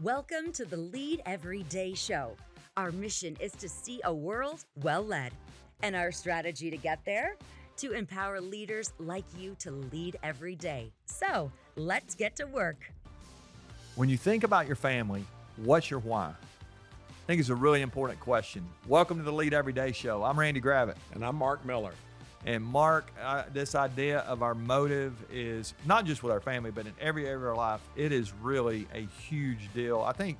Welcome to the Lead Every Day show. Our mission is to see a world well led. And our strategy to get there? To empower leaders like you to lead every day. So let's get to work. When you think about your family, what's your why? I think it's a really important question. Welcome to the Lead Every Day show. I'm Randy Gravitt. And I'm Mark Miller. And Mark, this idea of our motive is not just with our family, but in every area of our life, it is really a huge deal. I think,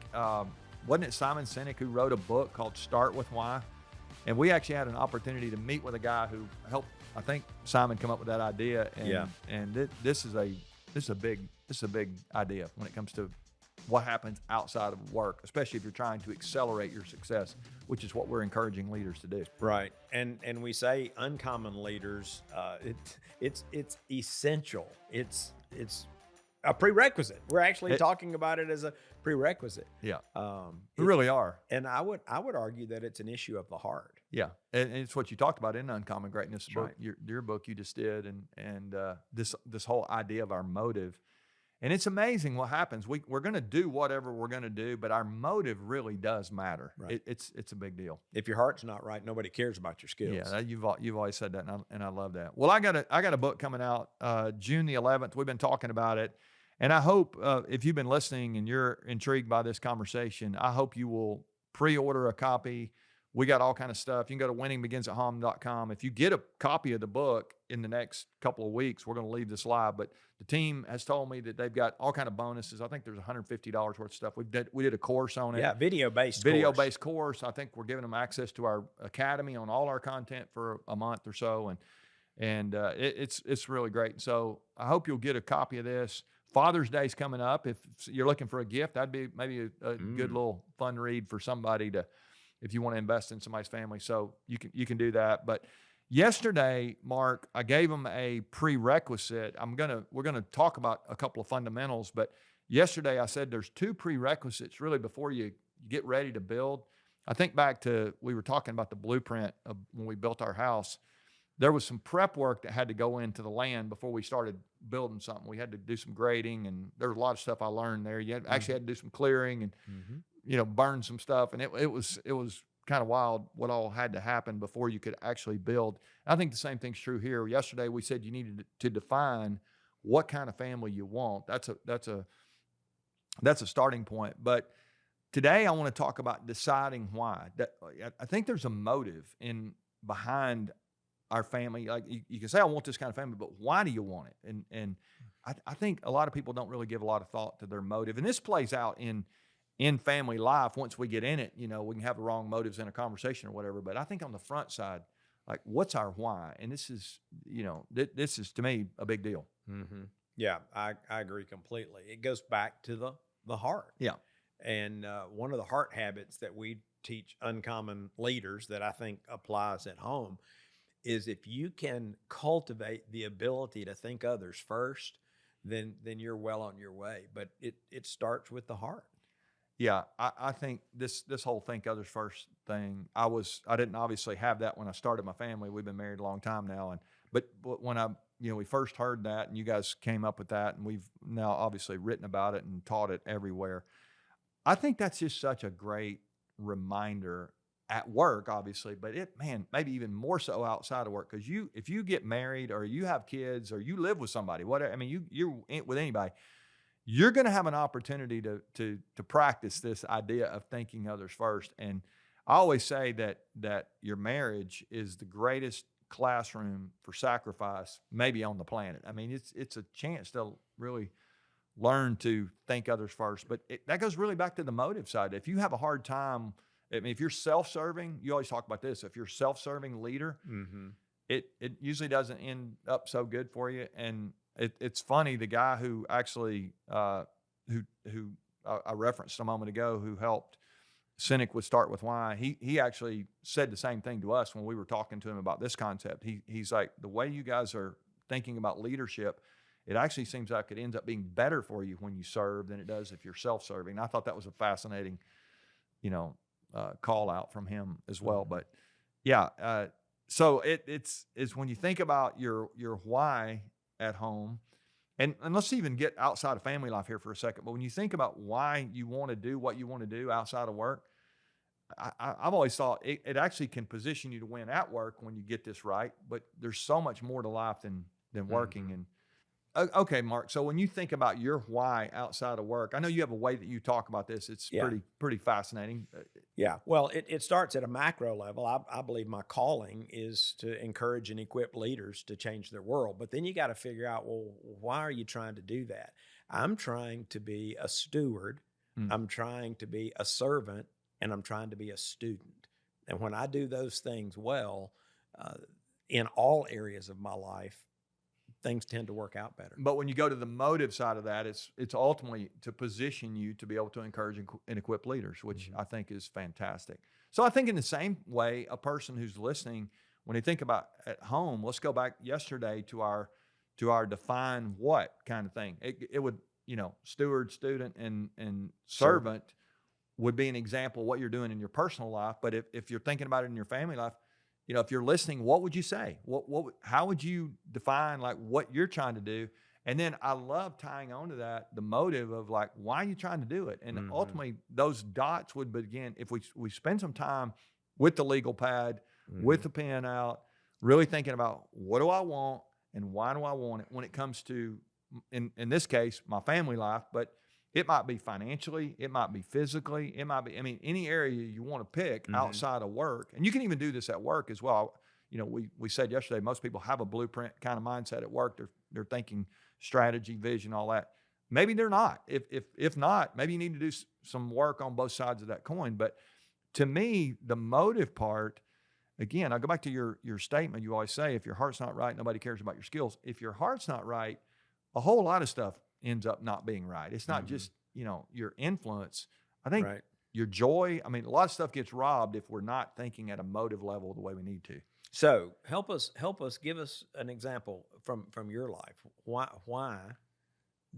wasn't it Simon Sinek who wrote a book called Start With Why? And we actually had an opportunity to meet with a guy who helped, I think, Simon come up with that idea. And this is a big idea when it comes to what happens outside of work, especially if you're trying to accelerate your success, which is what we're encouraging leaders to do. Right. And we say uncommon leaders, it's essential. It's a prerequisite. We're actually talking about it as a prerequisite. Yeah. We really are. And I would argue that it's an issue of the heart. Yeah. And it's what you talked about in Uncommon Greatness, That's right. your book you just did, and this whole idea of our motive. And it's amazing what happens. We're going to do whatever we're going to do, but our motive really does matter. Right. It's a big deal. If your heart's not right, nobody cares about your skills. Yeah, you've always said that, and I love that. Well, I got a book coming out June the 11th. We've been talking about it, and I hope if you've been listening and you're intrigued by this conversation, I hope you will pre-order a copy. We got all kind of stuff. You can go to winningbeginsathome.com. If you get a copy of the book in the next couple of weeks, we're going to leave this live, but the team has told me that they've got all kind of bonuses. I think there's $150 worth of stuff. We did a course on it. Yeah, video-based course. I think we're giving them access to our academy on all our content for a month or so, and it's really great. So I hope you'll get a copy of this. Father's Day's coming up. If you're looking for a gift, that'd be maybe a good little fun read for somebody if you want to invest in somebody's family. So you can do that. But yesterday, Mark, I gave them a prerequisite. We're gonna talk about a couple of fundamentals, but yesterday I said there's two prerequisites really before you get ready to build. I think back to, we were talking about the blueprint of when we built our house. There was some prep work that had to go into the land before we started building something. We had to do some grading, and there was a lot of stuff I learned there. You actually had to do some clearing and burn some stuff, and it was kind of wild what all had to happen before you could actually build. I think the same thing's true here. Yesterday we said you needed to define what kind of family you want. That's a starting point. But today I want to talk about deciding why. I think there's a motive behind our family. Like you can say, I want this kind of family, but why do you want it? And I think a lot of people don't really give a lot of thought to their motive. And this plays out in family life. Once we get in it, we can have the wrong motives in a conversation or whatever. But I think on the front side, like, what's our why? And this is, this is to me a big deal. Mm-hmm. Yeah, I agree completely. It goes back to the heart. Yeah. And one of the heart habits that we teach uncommon leaders that I think applies at home is if you can cultivate the ability to think others first, then you're well on your way. But it starts with the heart. Yeah, I think this whole think others first thing, I didn't obviously have that when I started my family. We've been married a long time now, but when we first heard that, and you guys came up with that, and we've now obviously written about it and taught it everywhere. I think that's just such a great reminder at work, obviously, but maybe even more so outside of work, because if you get married or you have kids or you live with somebody, whatever, you're with anybody, you're going to have an opportunity to practice this idea of thinking others first. And I always say that your marriage is the greatest classroom for sacrifice maybe on the planet. It's a chance to really learn to think others first. But that goes really back to the motive side. If you have a hard time, if you're self-serving, you always talk about this. If you're a self-serving leader, it usually doesn't end up so good for you. And it's funny, the guy who actually, who I referenced a moment ago, who helped Sinek with Start With Why, he actually said the same thing to us when we were talking to him about this concept. He's like, the way you guys are thinking about leadership, it actually seems like it ends up being better for you when you serve than it does if you're self-serving. And I thought that was a fascinating, call out from him as well. But yeah, so it's when you think about your why at home, And let's even get outside of family life here for a second. But when you think about why you want to do what you want to do outside of work, I've always thought it actually can position you to win at work when you get this right. But there's so much more to life than working. Mhm. And okay, Mark. So when you think about your why outside of work, I know you have a way that you talk about this. It's Yeah. pretty fascinating. Yeah. Well, it starts at a macro level. I believe my calling is to encourage and equip leaders to change their world. But then you got to figure out, well, why are you trying to do that? I'm trying to be a steward. Mm. I'm trying to be a servant, and I'm trying to be a student. And when I do those things well, in all areas of my life, things tend to work out better. But when you go to the motive side of that, it's ultimately to position you to be able to encourage and equip leaders, which I think is fantastic. So I think in the same way, a person who's listening, when they think about at home, let's go back yesterday to our define what kind of thing. It would, steward, student, and servant would be an example of what you're doing in your personal life. But if you're thinking about it in your family life, if you're listening, what would you say? How would you define like what you're trying to do? And then I love tying on to that, the motive of like, why are you trying to do it? And ultimately those dots would begin, if we spend some time with the legal pad, with the pen out, really thinking about what do I want and why do I want it when it comes to, in this case, my family life, but it might be financially, it might be physically, it might be, any area you want to pick outside of work. And you can even do this at work as well. We said yesterday, most people have a blueprint kind of mindset at work. They're thinking strategy, vision, all that. Maybe they're not. If not, maybe you need to do some work on both sides of that coin. But to me, the motive part, again, I go back to your statement. You always say, if your heart's not right, nobody cares about your skills. If your heart's not right, a whole lot of stuff ends up not being right. It's not just, your influence. I think your joy, a lot of stuff gets robbed if we're not thinking at a motive level the way we need to. So help us, give us an example from your life. Why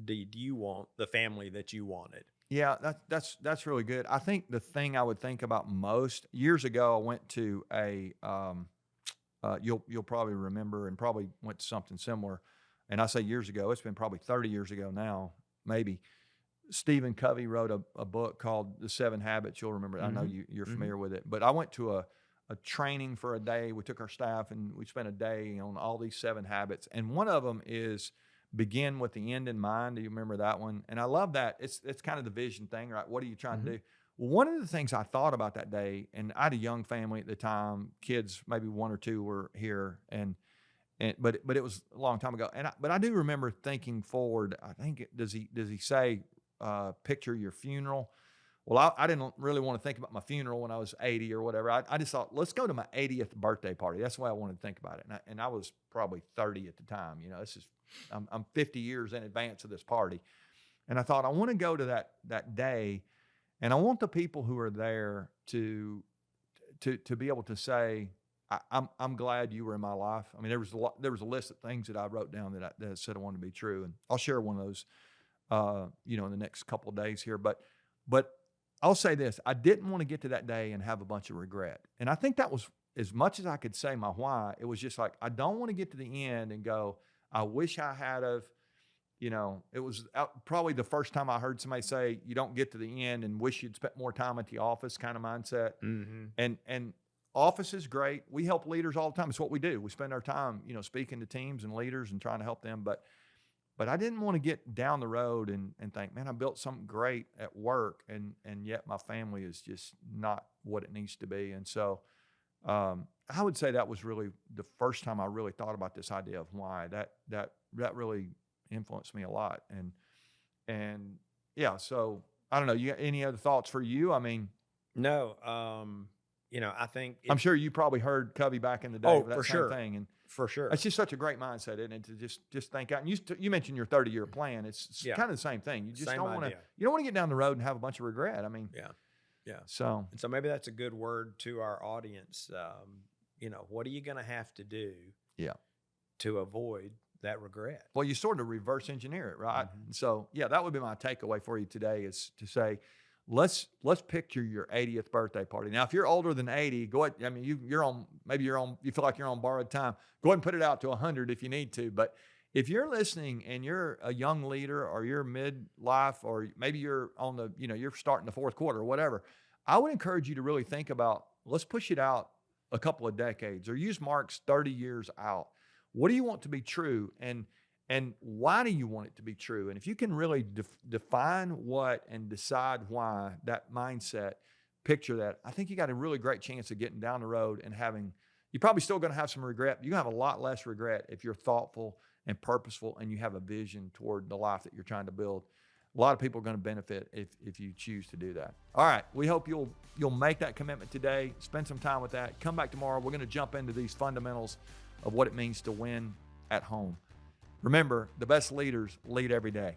did you want the family that you wanted? Yeah, that's really good. I think the thing I would think about most, years ago, I went to a, you'll probably remember, and probably went to something similar. And I say years ago, it's been probably 30 years ago now, maybe. Stephen Covey wrote a book called The 7 Habits. You'll remember. I know you're familiar with it. But I went to a training for a day. We took our staff and we spent a day on all these 7 habits. And one of them is begin with the end in mind. Do you remember that one? And I love that. It's kind of the vision thing, right? What are you trying to do? Well, one of the things I thought about that day, and I had a young family at the time, kids, maybe 1 or 2 were here, but it was a long time ago. But I do remember thinking forward. I think does he say picture your funeral? Well, I didn't really want to think about my funeral when I was 80 or whatever. I just thought, let's go to my 80th birthday party. That's the way I wanted to think about it. And I was probably 30 at the time. I'm 50 years in advance of this party, and I thought I want to go to that day, and I want the people who are there to be able to say, I'm glad you were in my life. There was a list of things that I wrote down that I said I wanted to be true, and I'll share one of those, in the next couple of days here. But I'll say this: I didn't want to get to that day and have a bunch of regret, and I think that was as much as I could say my why. It was just like I don't want to get to the end and go, I wish I had of. It was probably the first time I heard somebody say you don't get to the end and wish you'd spent more time at the office kind of mindset. And office is great. We help leaders all the time. It's what we do. We spend our time, speaking to teams and leaders and trying to help them. But I didn't want to get down the road and think, man, I built something great at work, and yet my family is just not what it needs to be. And so I would say that was really the first time I really thought about this idea of why. That really influenced me a lot. And yeah, so I don't know. You got any other thoughts for you? No. I think I'm sure you probably heard Covey back in the day. Oh, that for same sure. thing. And for sure. it's just such a great mindset, isn't it? To just think out. And you mentioned your 30-year plan. It's kind of the same thing. You just Same don't want to. idea. You don't want to get down the road and have a bunch of regret. Yeah. So And so maybe that's a good word to our audience. What are you going to have to do to avoid that regret? well, you sort of reverse engineer it, right? So yeah, that would be my takeaway for you today, is to say, let's picture your 80th birthday party. Now, if you're older than 80, go ahead. You feel like you're on borrowed time. Go ahead and put it out to 100 if you need to. But if you're listening and you're a young leader or you're midlife or maybe you're on the, you're starting the fourth quarter or whatever, I would encourage you to really think about, let's push it out a couple of decades or use Mark's 30 years out. What do you want to be true? And why do you want it to be true? And if you can really define what and decide why, that mindset, picture that, I think you got a really great chance of getting down the road and you're probably still going to have some regret. You're going to have a lot less regret if you're thoughtful and purposeful and you have a vision toward the life that you're trying to build. A lot of people are going to benefit if you choose to do that. All right, we hope you'll make that commitment today. Spend some time with that. Come back tomorrow. We're going to jump into these fundamentals of what it means to win at home. Remember, the best leaders lead every day.